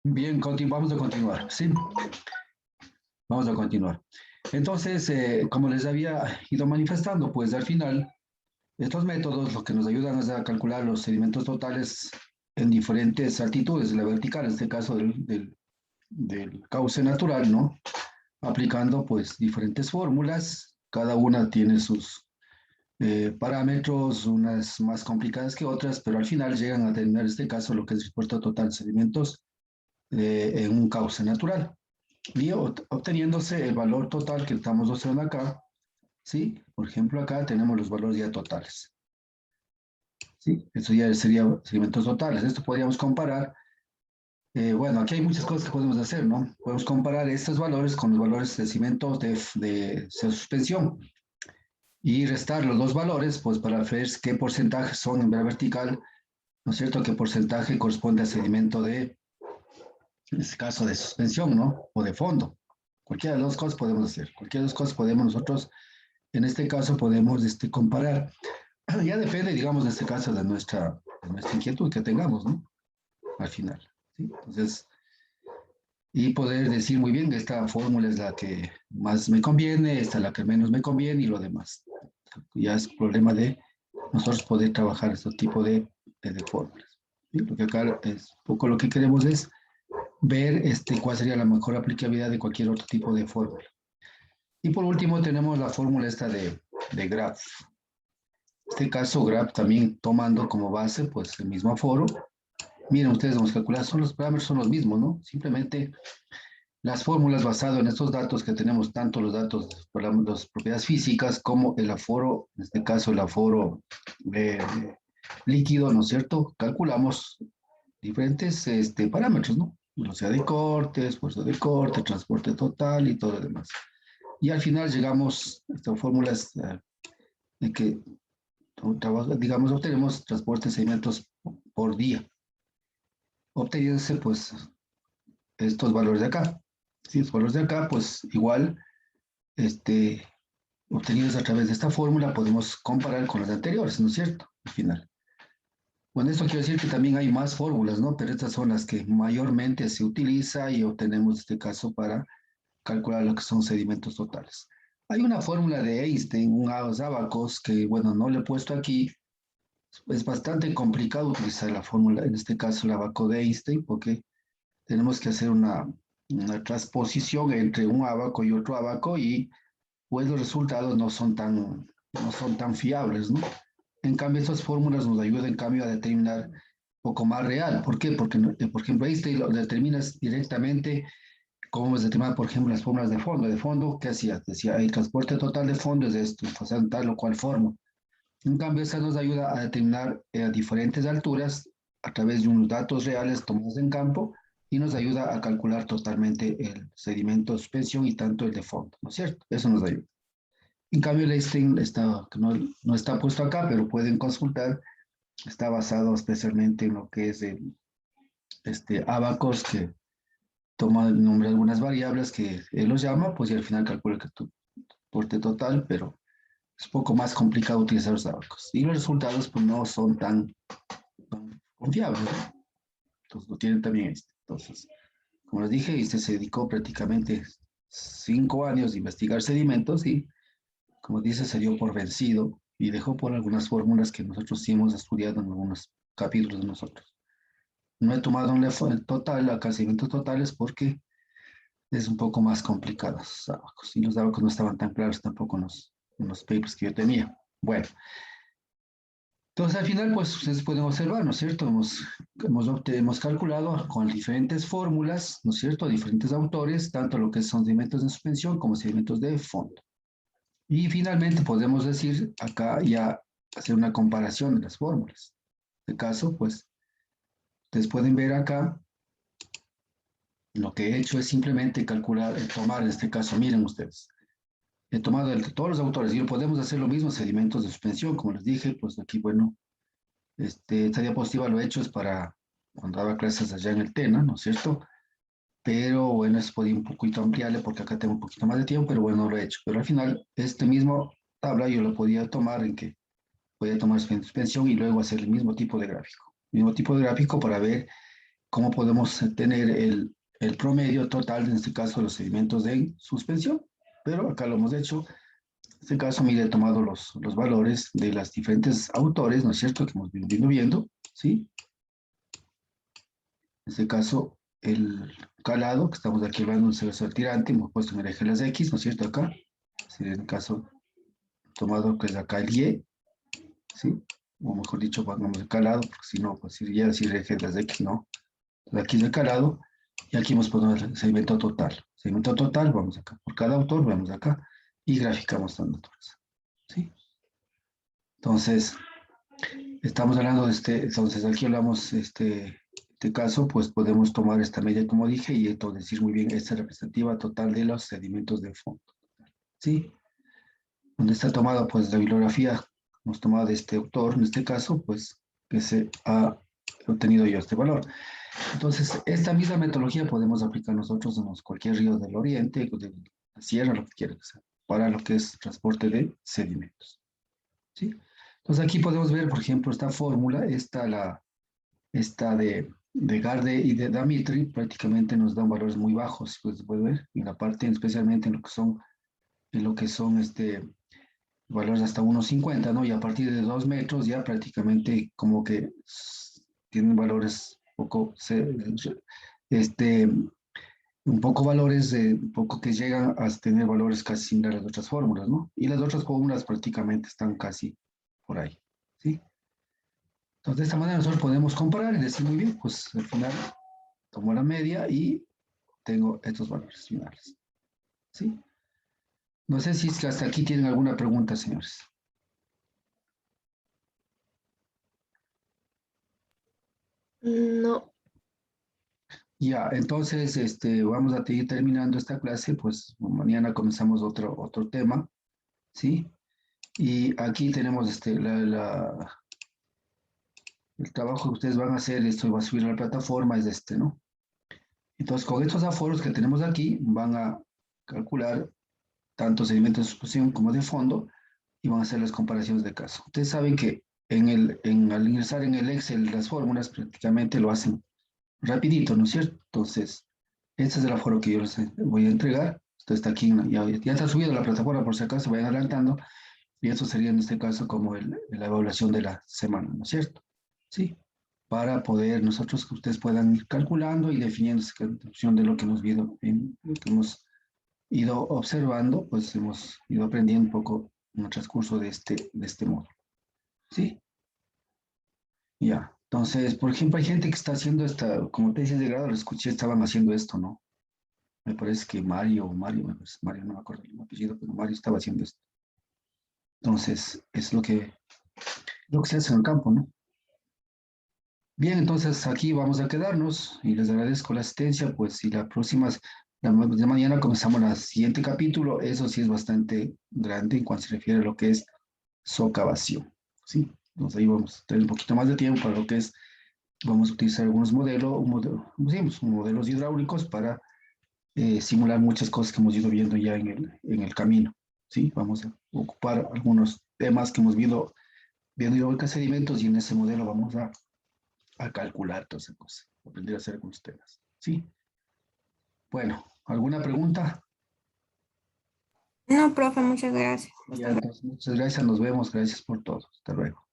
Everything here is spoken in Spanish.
Bien, vamos a continuar, ¿sí? Vamos a continuar. Entonces, como les había ido manifestando, pues al final, estos métodos lo que nos ayudan es a calcular los sedimentos totales en diferentes altitudes, la vertical, en este caso del cauce natural, ¿no? Aplicando pues diferentes fórmulas, cada una tiene sus parámetros, unas más complicadas que otras, pero al final llegan a determinar, en este caso, lo que es el puerto total de sedimentos en un cauce natural. Y obteniéndose el valor total que estamos observando acá, ¿sí? Por ejemplo, acá tenemos los valores ya totales, ¿sí? Eso ya sería sedimentos totales. Esto podríamos comparar. Bueno, aquí hay muchas cosas que podemos hacer, ¿no? Podemos comparar estos valores con los valores de cimientos de suspensión y restar los dos valores, pues para ver qué porcentaje son en vertical, ¿no es cierto? ¿Qué porcentaje corresponde al sedimento en este caso, de suspensión, ¿no? O de fondo. Cualquiera de las dos cosas podemos hacer. Cualquiera de las cosas podemos nosotros, en este caso, podemos comparar. Ya depende, digamos, en este caso, de nuestra inquietud que tengamos, ¿no? Al final. ¿Sí? Entonces, y poder decir muy bien, esta fórmula es la que más me conviene, esta es la que menos me conviene y lo demás. Ya es problema de nosotros poder trabajar este tipo de fórmulas. ¿Sí? Lo que acá es un poco lo que queremos es ver cuál sería la mejor aplicabilidad de cualquier otro tipo de fórmula. Y por último tenemos la fórmula esta de graph. En este caso graph también tomando como base pues el mismo aforo. Miren ustedes, vamos a calcular, los parámetros son los mismos, ¿no? Simplemente las fórmulas basadas en estos datos que tenemos, tanto los datos por las propiedades físicas como el aforo, en este caso el aforo líquido, ¿no es cierto? Calculamos diferentes parámetros, ¿no? Velocidad de cortes, fuerza de corte, transporte total y todo lo demás. Y al final llegamos a estas fórmulas de que, digamos, obtenemos transporte de sedimentos por día, obteniéndose pues estos valores de acá. Si estos valores de acá, pues igual, obtenidos a través de esta fórmula, podemos comparar con las anteriores, ¿no es cierto? Al final. Bueno, esto quiere decir que también hay más fórmulas, ¿no? Pero estas son las que mayormente se utiliza y obtenemos este caso para calcular lo que son sedimentos totales. Hay una fórmula de Einstein, un abacos, que bueno, no le he puesto aquí. Es bastante complicado utilizar la fórmula, en este caso el abaco de Einstein, porque tenemos que hacer una transposición entre un abaco y otro abaco y pues los resultados no son tan fiables, ¿no? En cambio, estas fórmulas nos ayudan en cambio a determinar un poco más real. ¿Por qué? Porque, por ejemplo, Einstein lo determinas directamente cómo se determinan, por ejemplo, las fórmulas de fondo. De fondo, ¿qué hacía? Decía, el transporte total de fondo es esto, o sea, tal o cual forma. En cambio, esta nos ayuda a determinar a diferentes alturas a través de unos datos reales tomados en campo y nos ayuda a calcular totalmente el sedimento de suspensión y tanto el de fondo, ¿no es cierto? Eso nos ayuda. En cambio, el Einstein que no está puesto acá, pero pueden consultar, está basado especialmente en lo que es Abacus, que toma el nombre de algunas variables que él los llama, pues y al final calcula que tu porte total, pero es un poco más complicado utilizar los abacos. Y los resultados pues no son tan confiables, ¿no? Entonces lo tienen también este. Entonces, como les dije, este se dedicó prácticamente 5 años de investigar sedimentos y, como dice, se dio por vencido y dejó por algunas fórmulas que nosotros sí hemos estudiado en algunos capítulos de nosotros. No he tomado el total, acá sedimentos totales, porque es un poco más complicado los abacos. Y los abacos no estaban tan claros tampoco en los papers que yo tenía. Bueno, entonces, al final, pues ustedes pueden observar, ¿no es cierto? Hemos calculado con diferentes fórmulas, ¿no es cierto? Diferentes autores, tanto lo que son sedimentos de suspensión como sedimentos de fondo. Y finalmente podemos decir acá ya hacer una comparación de las fórmulas. En este caso, pues, ustedes pueden ver acá, lo que he hecho es simplemente calcular, tomar en este caso, miren ustedes, he tomado todos los autores y podemos hacer lo mismo, sedimentos de suspensión, como les dije, pues aquí, bueno, esta diapositiva lo he hecho es para cuando daba clases allá en el TENA, ¿no es cierto? Pero bueno, es podía un poquito ampliarle porque acá tengo un poquito más de tiempo, pero bueno, no lo he hecho. Pero al final, este mismo tabla yo lo podía tomar en que podía tomar suspensión y luego hacer el mismo tipo de gráfico. Mismo tipo de gráfico para ver cómo podemos tener el promedio total, en este caso, de los sedimentos en suspensión. Pero acá lo hemos hecho. En este caso, mire, he tomado los valores de las diferentes autores, ¿no es cierto?, que hemos venido viendo, ¿sí? En este caso, el calado, que estamos aquí hablando de un del tirante, hemos puesto en el eje de las X, ¿no es cierto?, acá. En el caso, tomado que es acá el Y, ¿sí? O mejor dicho, pongamos el calado, porque si no, pues iría decir el eje de las X, ¿no? Entonces, aquí es el calado, y aquí hemos puesto el segmento total. Segmento total, vamos acá. Por cada autor, vamos acá, y graficamos tantas, ¿sí? Entonces, estamos hablando de entonces aquí hablamos, este caso, pues podemos tomar esta media, como dije, y esto decir muy bien, esta representativa total de los sedimentos de fondo, ¿sí? Donde está tomado, pues, la bibliografía, hemos tomado de este autor, en este caso, pues, que se ha obtenido yo este valor. Entonces, esta misma metodología podemos aplicar nosotros en cualquier río del oriente, de la sierra, lo que quieran, para lo que es transporte de sedimentos, ¿sí? Entonces, aquí podemos ver, por ejemplo, esta fórmula, esta de Garde y de Dimitri, prácticamente nos dan valores muy bajos, pues se puede ver, en la parte, especialmente en lo que son valores hasta 1,50, ¿no? Y a partir de 2 metros ya prácticamente como que tienen valores poco, este, un poco valores, un poco que llegan a tener valores casi similares a las otras fórmulas, ¿no? Y las otras fórmulas prácticamente están casi por ahí, ¿sí? Entonces, de esta manera nosotros podemos comparar y decir, muy bien, pues al final tomo la media y tengo estos valores finales, ¿sí? No sé si es que hasta aquí tienen alguna pregunta, señores. No. Ya, entonces, vamos a seguir terminando esta clase, pues mañana comenzamos otro tema, ¿sí? Y aquí tenemos el trabajo que ustedes van a hacer, esto va a subir a la plataforma, es ¿no? Entonces, con estos aforos que tenemos aquí, van a calcular tanto sedimentos de suspensión como de fondo, y van a hacer las comparaciones de caso. Ustedes saben que al ingresar en el Excel las fórmulas prácticamente lo hacen rapidito, ¿no es cierto? Entonces, este es el aforo que yo les voy a entregar. Esto está aquí, ya está subido a la plataforma por si acaso, vayan adelantando, y eso sería en este caso como la evaluación de la semana, ¿no es cierto? Sí, para poder nosotros, que ustedes puedan ir calculando y definiendo en función de lo que lo que hemos ido observando, pues hemos ido aprendiendo un poco en el transcurso de este módulo. ¿Sí? Ya. Entonces, por ejemplo, hay gente que está haciendo como tesis de grado, lo escuché, estaban haciendo esto, ¿no? Me parece que Mario, Mario, no me acuerdo el apellido, pero Mario estaba haciendo esto. Entonces, es lo que se hace en el campo, ¿no? Bien, entonces aquí vamos a quedarnos y les agradezco la asistencia, pues si de mañana comenzamos el siguiente capítulo, eso sí es bastante grande en cuanto se refiere a lo que es socavación, ¿sí? Entonces ahí vamos a tener un poquito más de tiempo para lo que es, vamos a utilizar algunos como decimos, modelos hidráulicos para simular muchas cosas que hemos ido viendo ya en el camino, ¿sí? Vamos a ocupar algunos temas que hemos viendo hidráulica de sedimentos, y en ese modelo vamos a calcular todas esas cosas, aprender a hacer algunos temas, ¿sí? Bueno, ¿alguna pregunta? No, profe, muchas gracias. Ya, Hasta luego. entonces, muchas gracias, nos vemos, gracias por todo, hasta luego.